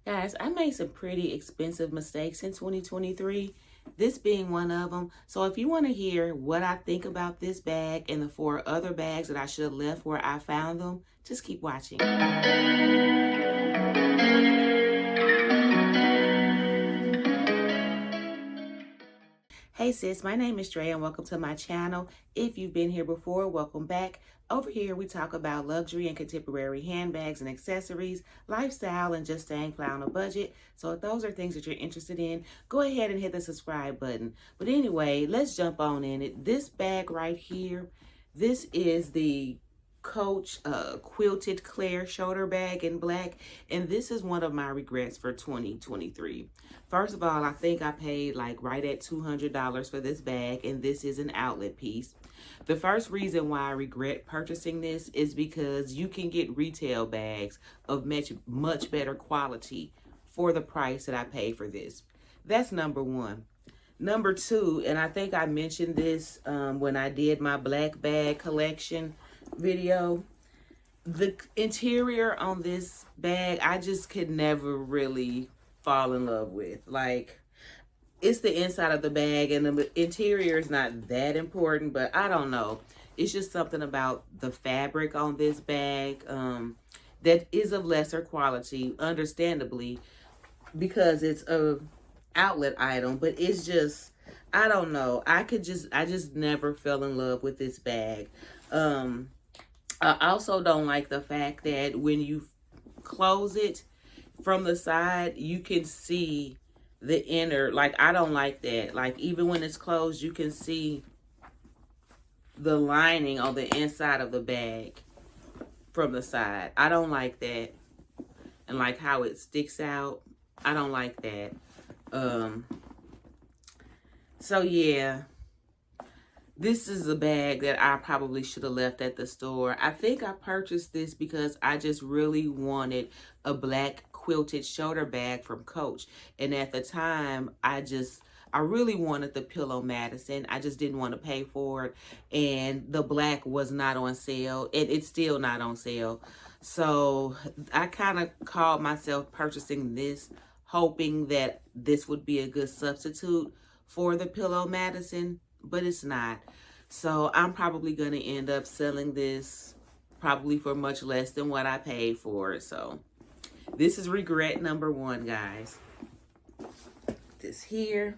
Guys, I made some pretty expensive mistakes in 2023, this being one of them. So if you want to hear what I think about this bag and the 4 other bags that I should have left where I found them, just keep watching. Hey sis, my name is Dre and welcome to my channel. If you've been here before, welcome back. Over here we talk about luxury and contemporary handbags and accessories, lifestyle, and just staying fly on a budget. So if those are things that you're interested in, go ahead and hit the subscribe button. But anyway, let's jump on in it. This bag right here, this is the Coach quilted Claire shoulder bag in black, and this is one of my regrets for 2023. First of all, I think I paid like right at $200 for this bag, and this is an outlet piece. The first reason why I regret purchasing this is because you can get retail bags of much better quality for the price that I paid for this. That's number one. Number two, and I think I mentioned this when I did my black bag collection video, the interior on this bag I just could never really fall in love with. Like, it's the inside of the bag, and the interior is not that important, but I don't know, it's just something about the fabric on this bag that is of lesser quality, understandably, because it's a outlet item. But it's just, I don't know, I just never fell in love with this bag. I also don't like the fact that when you close it from the side, you can see the inner. Like, I don't like that. Like, even when it's closed, you can see the lining on the inside of the bag from the side. I don't like that. And like how it sticks out, I don't like that. So yeah, this is a bag that I probably should have left at the store. I think I purchased this because I just really wanted a black quilted shoulder bag from Coach. And at the time, I really wanted the Pillow Madison. I just didn't want to pay for it. And the black was not on sale. And it's still not on sale. So I kind of called myself purchasing this, hoping that this would be a good substitute for the Pillow Madison. But it's not. So I'm probably going to end up selling this probably for much less than what I paid for it. So this is regret number one, guys. This here.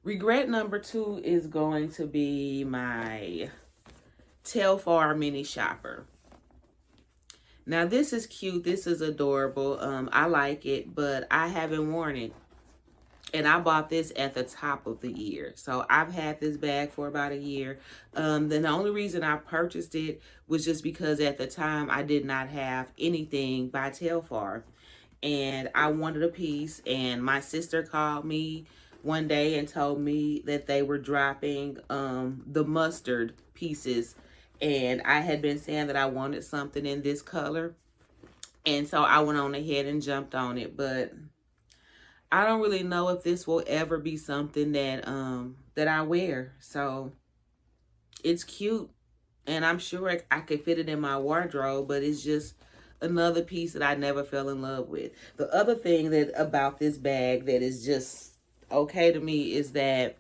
Regret number two is going to be my Telfar mini shopper. Now this is cute. This is adorable. I like it, but I haven't worn it. And I bought this at the top of the year. So I've had this bag for about a year. Then the only reason I purchased it was just because at the time I did not have anything by Telfar. And I wanted a piece. And my sister called me one day and told me that they were dropping the mustard pieces. And I had been saying that I wanted something in this color. And so I went on ahead and jumped on it. But I don't really know if this will ever be something that that I wear. So it's cute, and I'm sure I could fit it in my wardrobe, but it's just another piece that I never fell in love with. The other thing that about this bag that is just okay to me is that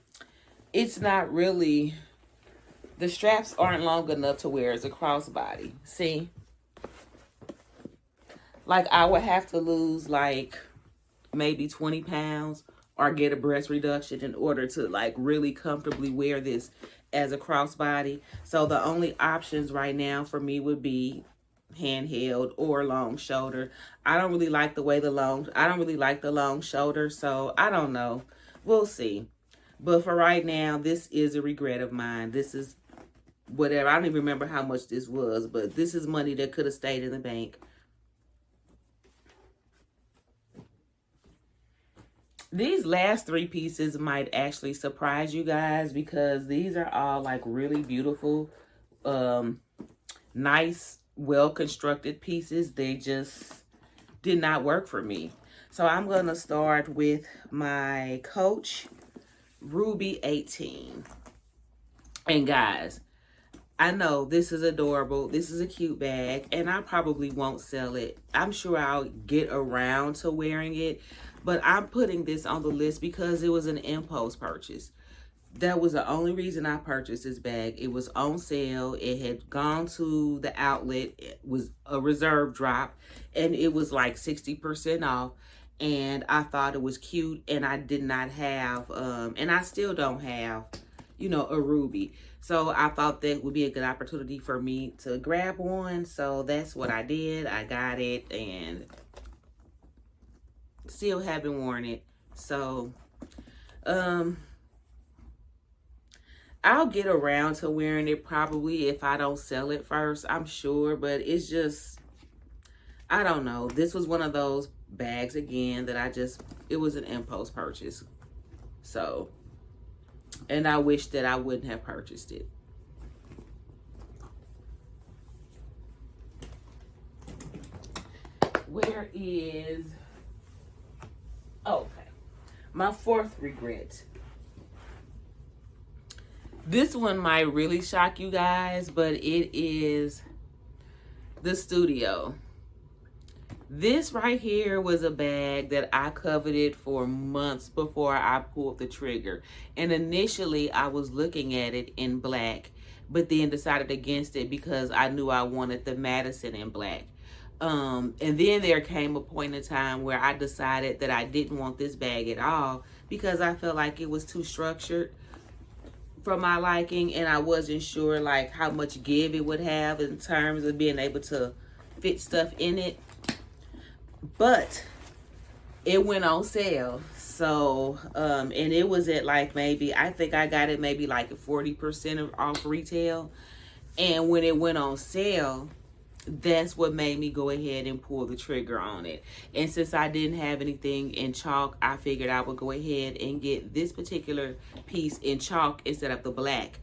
it's not really, the straps aren't long enough to wear as a crossbody. See? Like, I would have to lose like maybe 20 pounds or get a breast reduction in order to like really comfortably wear this as a crossbody. So the only options right now for me would be handheld or long shoulder. I don't really like the long shoulder, so I don't know. We'll see. But for right now, this is a regret of mine. This is whatever. I don't even remember how much this was, but this is money that could have stayed in the bank. These last 3 pieces might actually surprise you guys because these are all like really beautiful, nice, well-constructed pieces. They just did not work for me. So I'm going to start with my Coach Ruby 18. And guys, I know this is adorable. This is a cute bag, and I probably won't sell it. I'm sure I'll get around to wearing it, but I'm putting this on the list because it was an impulse purchase. That was the only reason I purchased this bag. It was on sale. It had gone to the outlet. It was a reserve drop, and it was like 60% off. And I thought it was cute, and I did not have, and I still don't have, a ruby. So I thought that would be a good opportunity for me to grab one. So that's what I did. I got it, and still haven't worn it. So, I'll get around to wearing it probably if I don't sell it first, I'm sure. But it's just, I don't know. This was one of those bags again that it was an impulse purchase. So, and I wish that I wouldn't have purchased it. Where is, okay, my fourth regret. This one might really shock you guys, but it is the Studio. This right here was a bag that I coveted for months before I pulled the trigger. And initially I was looking at it in black, but then decided against it because I knew I wanted the Madison in black. And then there came a point in time where I decided that I didn't want this bag at all because I felt like it was too structured for my liking, and I wasn't sure like how much give it would have in terms of being able to fit stuff in it. But it went on sale. So, and it was at like maybe, I think I got it maybe like 40% off retail. And when it went on sale, that's what made me go ahead and pull the trigger on it. And since I didn't have anything in chalk, I figured I would go ahead and get this particular piece in chalk instead of the black.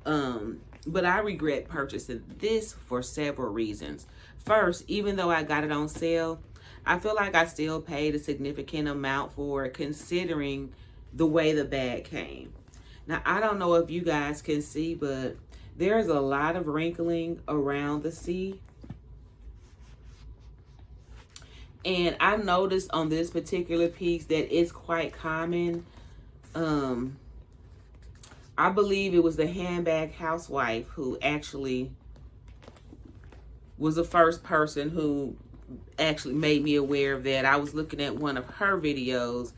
But I regret purchasing this for several reasons. First, even though I got it on sale, I feel like I still paid a significant amount for it considering the way the bag came. Now, I don't know if you guys can see, but there's a lot of wrinkling around the C. And I noticed on this particular piece that it's quite common. I believe it was the Handbag Housewife who actually was the first person who actually made me aware of that. I was looking at one of her videos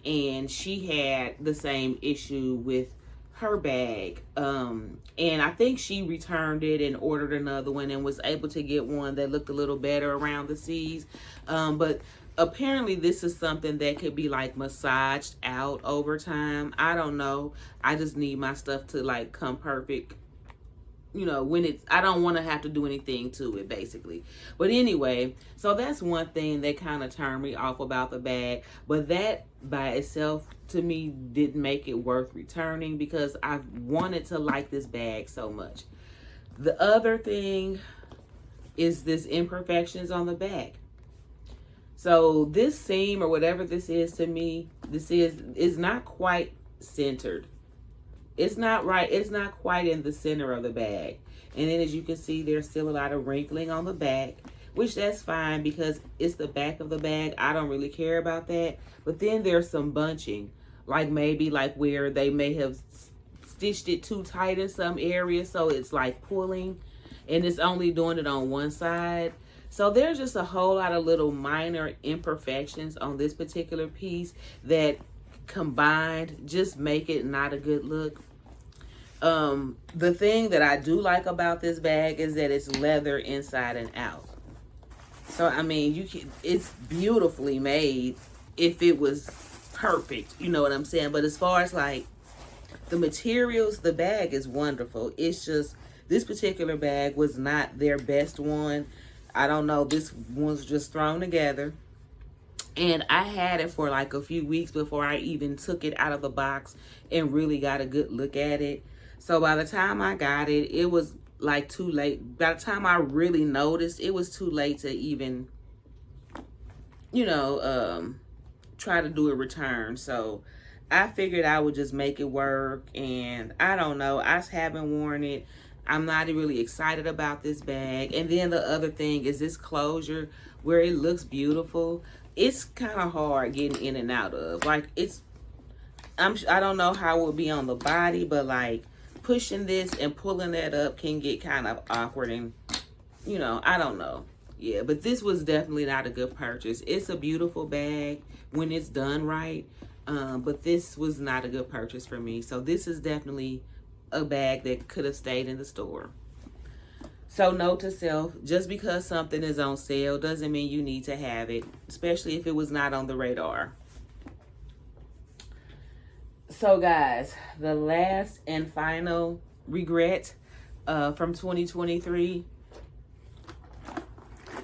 and she had the same issue with her bag. And I think she returned it and ordered another one and was able to get one that looked a little better around the C's. But apparently this is something that could be like massaged out over time. I don't know. I just need my stuff to like come perfect. When I don't want to have to do anything to it, basically. But anyway, so that's one thing that kind of turned me off about the bag. But that by itself, to me, didn't make it worth returning because I wanted to like this bag so much. The other thing is this imperfections on the back. So this seam or whatever this is, to me, this is not quite centered. It's not right. It's not quite in the center of the bag. And then as you can see, there's still a lot of wrinkling on the back, which that's fine because it's the back of the bag. I don't really care about that. But then there's some bunching, like maybe like where they may have stitched it too tight in some areas. So it's like pulling and it's only doing it on one side. So there's just a whole lot of little minor imperfections on this particular piece that combined just make it not a good look. The thing that I do like about this bag is that it's leather inside and out. So I mean, it's beautifully made if it was perfect, you know what I'm saying? But as far as like the materials, the bag is wonderful. It's just this particular bag was not their best one. I don't know, this one's just thrown together. And I had it for like a few weeks before I even took it out of the box and really got a good look at it. So by the time I got it, it was like too late. By the time I really noticed, it was too late to even, try to do a return. So I figured I would just make it work. And I don't know, I haven't worn it. I'm not really excited about this bag. And then the other thing is this closure where it looks beautiful. It's kind of hard getting in and out of. Like I don't know how it will be on the body, but like pushing this and pulling that up can get kind of awkward and, you know, I don't know. Yeah, but this was definitely not a good purchase. It's a beautiful bag when it's done right, but this was not a good purchase for me. So this is definitely a bag that could have stayed in the store. So note to self, just because something is on sale doesn't mean you need to have it, especially if it was not on the radar. So guys, the last and final regret from 2023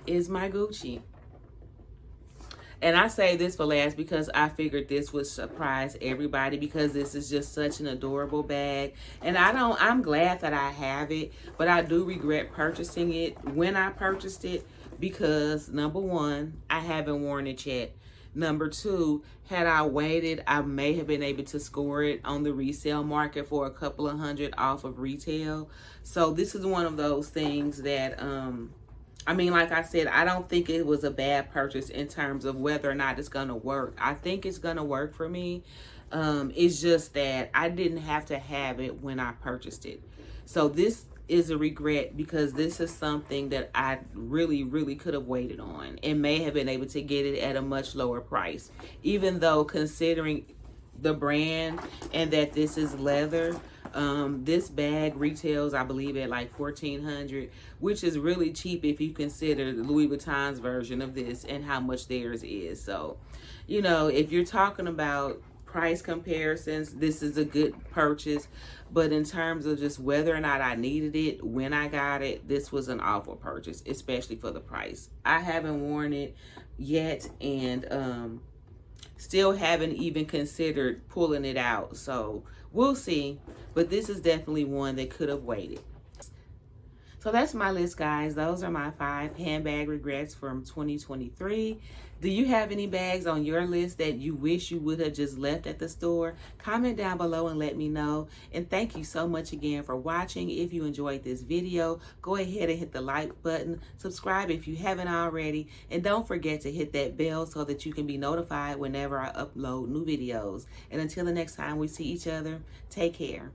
is my Gucci. And I say this for last because I figured this would surprise everybody because this is just such an adorable bag. And I'm glad that I have it, but I do regret purchasing it when I purchased it because number one, I haven't worn it yet. Number two, had I waited, I may have been able to score it on the resale market for a couple of $100 off of retail. So this is one of those things that, I mean, like I said, I don't think it was a bad purchase in terms of whether or not it's going to work. I think it's going to work for me. It's just that I didn't have to have it when I purchased it. So this is a regret because this is something that I really, really could have waited on and may have been able to get it at a much lower price. Even though considering the brand and that this is leather, this bag retails, I believe, at like $1,400, which is really cheap if you consider Louis Vuitton's version of this and how much theirs is. So, you know, if you're talking about price comparisons, this is a good purchase. But in terms of just whether or not I needed it when I got it, this was an awful purchase, especially for the price. I haven't worn it yet and still haven't even considered pulling it out. So we'll see. But this is definitely one that could have waited. So that's my list, guys. Those are my 5 handbag regrets from 2023. Do you have any bags on your list that you wish you would have just left at the store? Comment down below and let me know. And thank you so much again for watching. If you enjoyed this video, go ahead and hit the like button. Subscribe if you haven't already. And don't forget to hit that bell so that you can be notified whenever I upload new videos. And until the next time we see each other, take care.